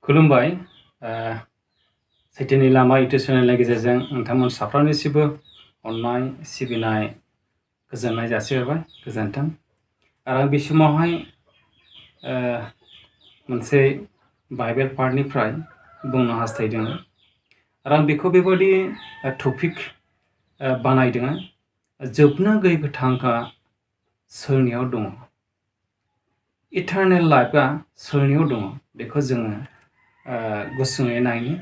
खुलुमबाय सैथोनि लामा इउटुब चेनेलनि गेजेरजों नोंथांमोन साफ्रोमनिसिमबो अननाय सिबिनाय गोजोननाय जासिहरबाय गोजोन्थों आरो आं बे समावहाय मोनसे बाइबेल पार्टनिफ्राय बुंनो हास्थायदों आरो आं बेखौ बेबायदि टपिक बानायदों जोबनो गैयै गोथांआ सोरनियाव दङ इटारनेल लाइफआ सोरनियाव दङ बेखौ जोङो गुसुङै नायनि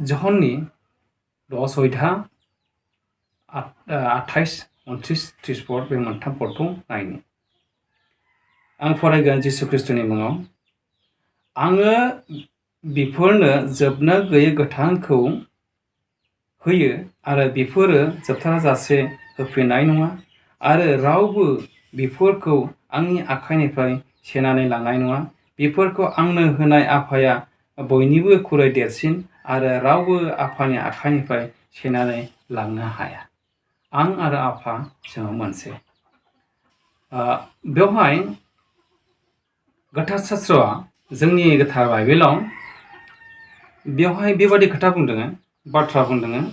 जहननि 10:28, 29, 34 बे मोनथाम पदखौ नायनि आं फरायगोन जिसु ख्रिस्टनि मुङाव आङो बिफोरनो जोबनो गैयै गोथांखौ होयो आरो बिफोरो जोबथाराजासे होफिननाय नङा आरो रावबो बिफोरखौ आंनि आखाइनिफ्राय सेनानै लांनाय नङा बिफोरखौ आंनो होनाय आफाया बयनिबोख्रुइ देरसिन आरो रावबो आफानि आखाइनिफ्राय सेनानै लांनो हाया आं आरो आफा जोङो मोनसे बेवहाय गोथार शास्त्रआ जोंनि गोथार बाइबेलाव बेवहाय बेबादि खोथा बुंदों बाथ्रा बुंदों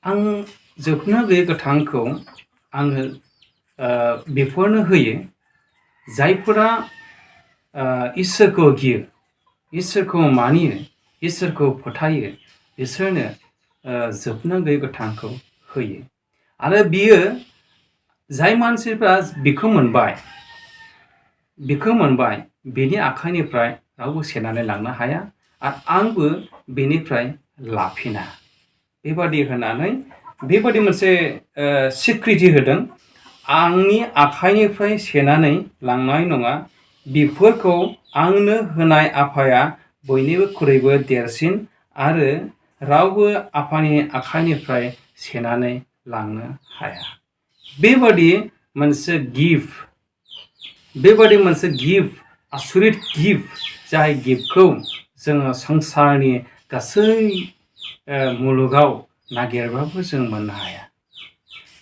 आं जोबनो गैयै गोथांखौ आङो बेफोरनो होयो जायफोरा इसोरखौ गियो इसोरखौ मानियो इसोरखौ फोथायो बिसोरनो जोबनो गैयै गोथांखौ होयो आरो बियो जाय मानसिफ्रा बिखौ मोनबाय बेनि आखाइनिफ्राय रावबो सेनानै लांनो हाया आरो आंबो बेनिफ्राय लाफिना बेबादि होनानै बेबादि मोनसे सिक्रिटि होदों आंनि आखाइनिफ्राय सेनानै लांनाय नङा बिफोरखौ आंनो होनाय आफाया बयनिबोख्रुइबो देरसिन आरो रावबो आफानि आखाइनिफ्राय सेनानै लांनो हाया बेबादि मोनसे गिफ्ट आसुरित गिफ्ट जाय गिफ्टखौ जोङो संसारनि गासै मुलुगाव नागिरबाबो जों मोननो हाया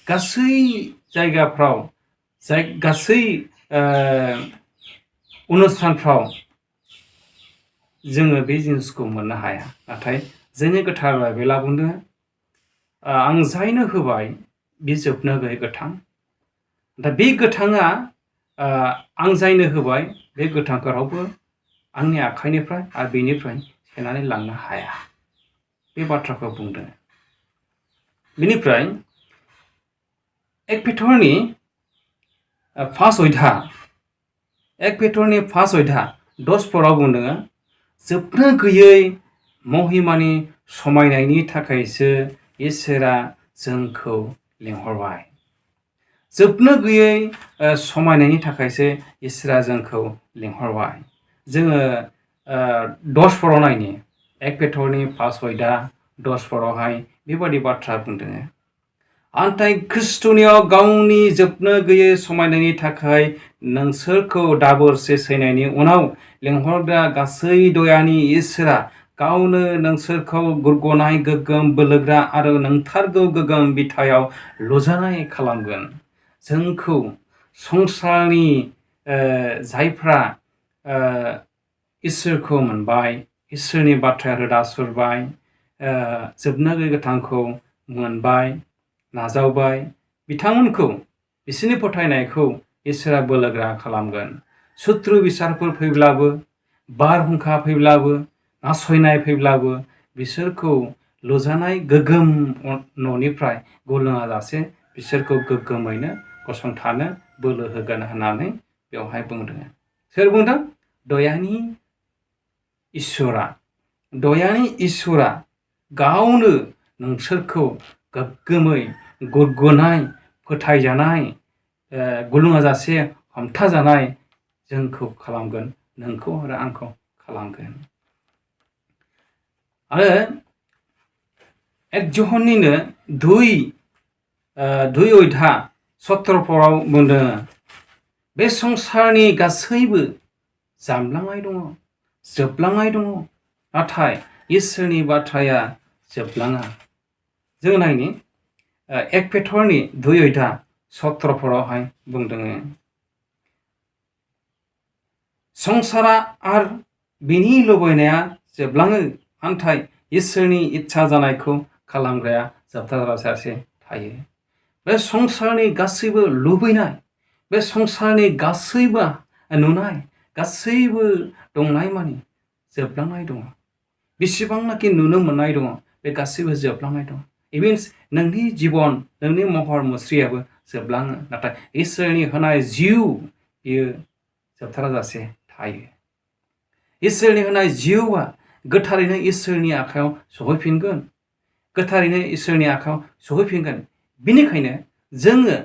गासै जायगाफ्राव गासै अनुस्थानफ्राव जोङो बे जिनिसखौ मोननो हाया नाथाय जोंनि गोथार बाइबेला बुंदों आं जायनो होबाय बे जोबनो गैयै गोथां दा बे गोथाङा आं जायनो होबाय बे गोथांखौ रावबो आंनि आखाइनिफ्राय आरो बेनिफ्राय सेनानै लांनो हाया बे बाथ्राखौ बुंदों बेनिफ्राय 1 पेट्रनि 5 अध्याय 10 पदाव बुंदों जोबनो गैयै महिमानि समायनायनि थाखायसो इसोरा जोंखौ लिंहरबाय जोबनो गैयै समायनायनि थाखायसो इसोरा जोंखौ लिंहरबाय जोङो 10 पदाव नायनि 1 पेट्रनि 5 अध्याय 10 पदावहाय बेबादि बाथ्रा बुंदों नाथाय ख्रिस्टनियाव गावनि जोबनो गैयै समायनायनि थाखाय नोंसोरखौ दाबोरसे सैनायनि उनाव लिंहरग्रा गासै दयानि इसोरा गावनो नोंसोरखौ गुरग'नाय गोग्गोम बोलोग्रा आरो नंथारगौ गोग्गोम बिथायाव लुजानाय खालामगोन जोंखौ संसारनि जायफ्रा इसोरखौ मोनबाय इसोरनि बाथ्राया रोदा सुरबाय जोबनो गैयै गोथांखौ मोनबाय नाजावबाय बिथांमोनखौ बिसोरनि फोथायनायखौ इसोरा बोलोग्रा खालामगोन सुथ्रु बिसारफोर फैब्लाबो बारहुंखा फैब्लाबो नासयनाय फैब्लाबो बिसोरखौ लुजानाय गोग्गोम न'निफ्राय गलाङाजासे बिसोरखौ गोग्गोमैनो गसंथानो बोलो होगोन होननानै बेवहाय बुंदों सोर बुंदों दयानि इसोरा गावनो नोंसोरखौ गोग्गोमै गुरगुनाय फोथायजानाय गुलुङाजासे हमथाजानाय जोंखौ खालामगोन नोंखौ आरो आंखौ खालामगोन आरो 1 जहननिनो 2 अध्याय 17 पदाव बुंदों बे संसारनि गासैबो जामलांनाय दङ जोबलांनाय दङ नाथाय इसोरनि बाथ्राया जोबलाङा जों नायनि 1 पेट्रनि 2 अध्याय 17 पदावहाय बुंदों संसारा आरो बिनि लुबैनाया जोबलाङो नाथाय इसोरनि इच्छा जानायखौ खालामग्राया जोबथाजासे थायो। बे संसारनि गासैबो लुबैनाय, बे संसारनि गासैबो नुनाय, गासैबो दंनाय मानि जोबलांनाय दङ। बेसेबांनाखि नुनो मोननाय दङ बे गासैबो जोबलांनाय दङ। इट मिन्स नोंनि जिबन, नोंनि महर मुस्रियाबो जोबलाङो, नाथाय इसोरनि होनाय जिउ बियो जोबथाराजासे थायो। इसोरनि होनाय जिउआ गोथारैनो इसोरनि आखायाव सहैफिनगोन, गोथारैनो इसोरनि आखायाव सहैफिनगोन। बिनिखायनो जोङो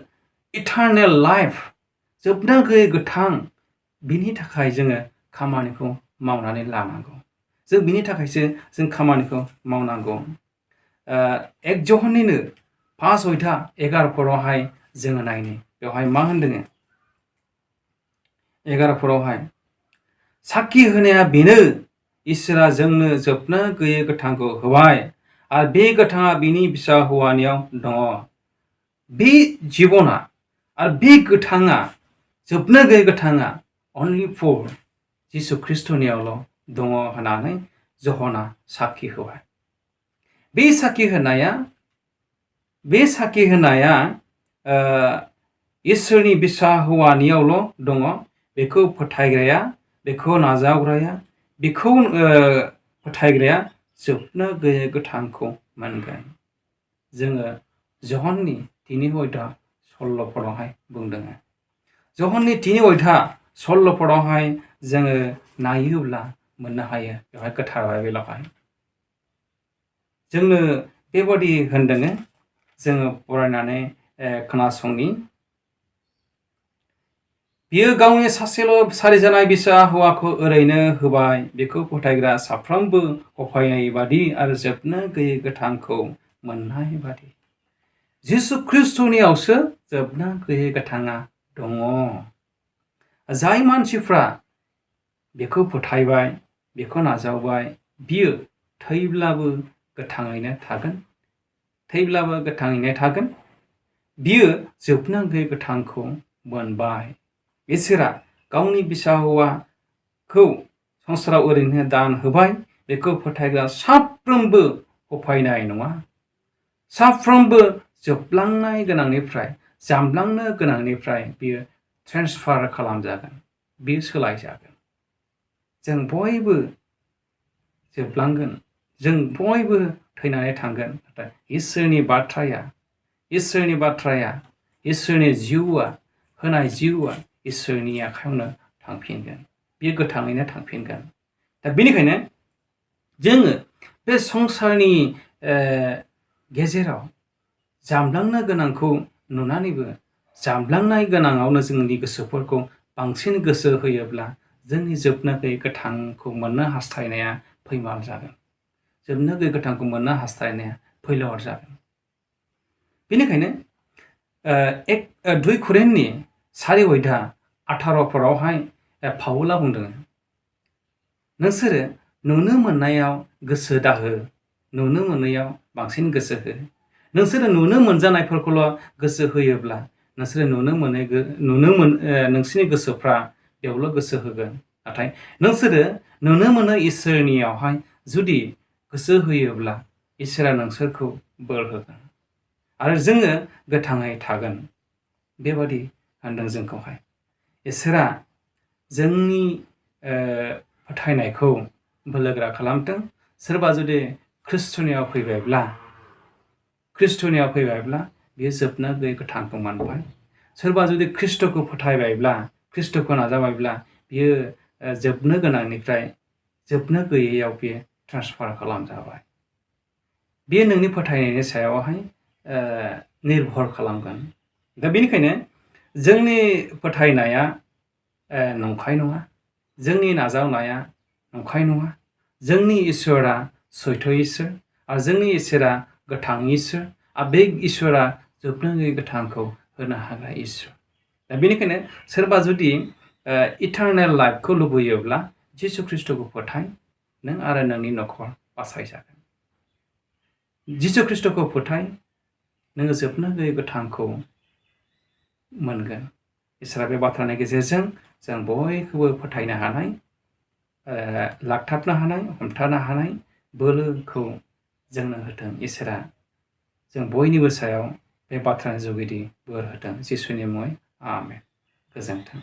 इटारनेल लाइफ, जोबनो गैयै गोथां, बिनि थाखाय जोङो खामानिखौ मावनानै लानांगौ। जों बिनि थाखायसो जों खामानिखौ मावनांगौ। 1 जहन्निनो 5:11 जोङो नायनि, बेवहाय मा होन्दों? 11 साखि होनाया बेनो, इसोरा जोंनो जोबनो गैयै गोथांखौ होबाय आरो बे गोथाङा बिनि फिसा हौवानियाव दङ। बे जिबना आरो बे गोथाङा, जोबनो गैयै गोथाङा अनलि फर जिसु ख्रिस्टनियावल' दङ होननानै जहना साखि होबाय। बे साखि होनाया इसोरनि फिसा हौवानियावल' दङ। बेखौ फोथायग्राया, बेखौ नाजावग्राया, बेखौ फोथायग्राया जोबनो गैयै गोथांखौ मोनगोन। जोङो जहननि 3:16 बुंदों। जहननि 3:16 जोङो नायोब्ला मोननो हायो, बेवहाय गोथार बाइबेलावहाय जोंनो बेबादि होनदों। जोङो फरायनानै खोनासंनि। बियो गावनि सासेल' सारिजानाय फिसा हौवाखौ ओरैनो होबाय, बेखौ फोथायग्रा साफ्रोमबो होफायनाय बादि आरो जोबनो गैयै गोथांखौ मोननाय बादि। जिसु ख्रिस्टनियावसो जोबनो गैयै गोथाङा दङ। जाय मानसिफ्रा बेखौ फोथायबाय, बेखौ नाजावबाय, बियो थैब्लाबो गोथाङैनो थागोन, थैब्लाबो गोथाङैनो थागोन। बियो जोबनो गैयै गोथांखौ मोनबाय। इसोरा गावनि फिसा हौवाखौ संसाराव ओरैनो दान होबाय, बेखौ फोथायग्रा साफ्रोमबो होफायनाय नङा, साफ्रोमबो जोबलांनाय गोनांनिफ्राय, जामलांनो गोनांनिफ्राय बियो ट्रेन्सफार खालामजागोन, बियो सोलायजागोन। जों बयबो जोबलांगोन, जों बयबो थैनानै थांगोन, नाथाय इसोरनि बाथ्राया, इसोरनि जिउआ, होनाय जिउआ इसोरनि आखायावनो थांफिनगोन, बियो गोथाङैनो थांफिनगोन। दा बेनिखायनो जोङो बे संसारनि गेजेराव जामलांनो गोनांखौ नुनानैबो जामलांनाय गोनाङावनो जोंनि गोसोफोरखौ बांसिन गोसो होयोब्ला जोंनि जोबनो गैयै गोथांखौ मोननो हास्थायनाया फैमाल जागोन, जोबनो गैयै गोथांखौ मोननो हास्थायनाया फैलावर जागोन। बेनिखायनो 2 कुरिन्थनि 4:18 पाउला बुंदों, नोंसोरो नुनो मोननायाव गोसो दाहो, नुनो मोनैयाव बांसिन गोसो हो। नोंसोरो नुनो मोनजानायफोरखौल' गोसो होयोब्ला नोंसोरो नोंसोरनि गोसोफ्रा बेयावल' गोसो होगोन। नाथाय नोंसोरो नुनो मोनो इसोरनियावहाय जुदि गोसो होयोब्ला इसोरा नोंसोरखौ बोर होगोन आरो जोङो गोथाङै थागोन। बेबादि होनदों जोंखौहाय। इसोरा जोंनि फोथायनायखौ बोलोगोरा खालामथों। सोरबा जुदि ख्रिस्टनियाव फैबायब्ला बियो जोबनो गैयै गोथांखौ मोनबाय। सोरबा जुदि ख्रिस्टखौ फोथायबायब्ला, ख्रिस्टखौ नाजाबायब्ला, बियो जोबनो गोनांनिफ्राय जोबनो गैयैयाव बियो ट्रान्सफार खालामजाबाय। बेयो नोंनि फोथायनायनि सायावहाय निर्भर खालामगोन। दा बेनिखायनो जोंनि फोथायनाया नंखाय नङा, जोंनि नाजावनाया नंखाय नङा। जोंनि इसोरा सैथो इसोर आरो जोंनि इसोरा गोथां इसोर आरो बे इसोरा जोबनो गैयै गोथांखौ होनो हाग्रा इसोर। दा बेनिखायनो सोरबा जुदि इटारनेल लाइफखौ लुबैयोब्ला जिसु ख्रिस्टखौ फोथाय, नों आरो नोंनि न'खर बासायजागोन। जिसु ख्रिस्टखौ फोथाय, नोङो जोबनो गैयै गोथांखौ मोनगोन। इसोरा बे बाथ्रानि गेजेरजों जों बयखौबो फोथायनो हानाय लाखथाबनो हानाय हमथानो हानाय बोलोखौ जोंनो होथों इसोरा जों बयनिबो सायाव बे बाथ्रानि जुगिदि बोर होथों जिसुनि मुङै आमेन गोजोन्थों।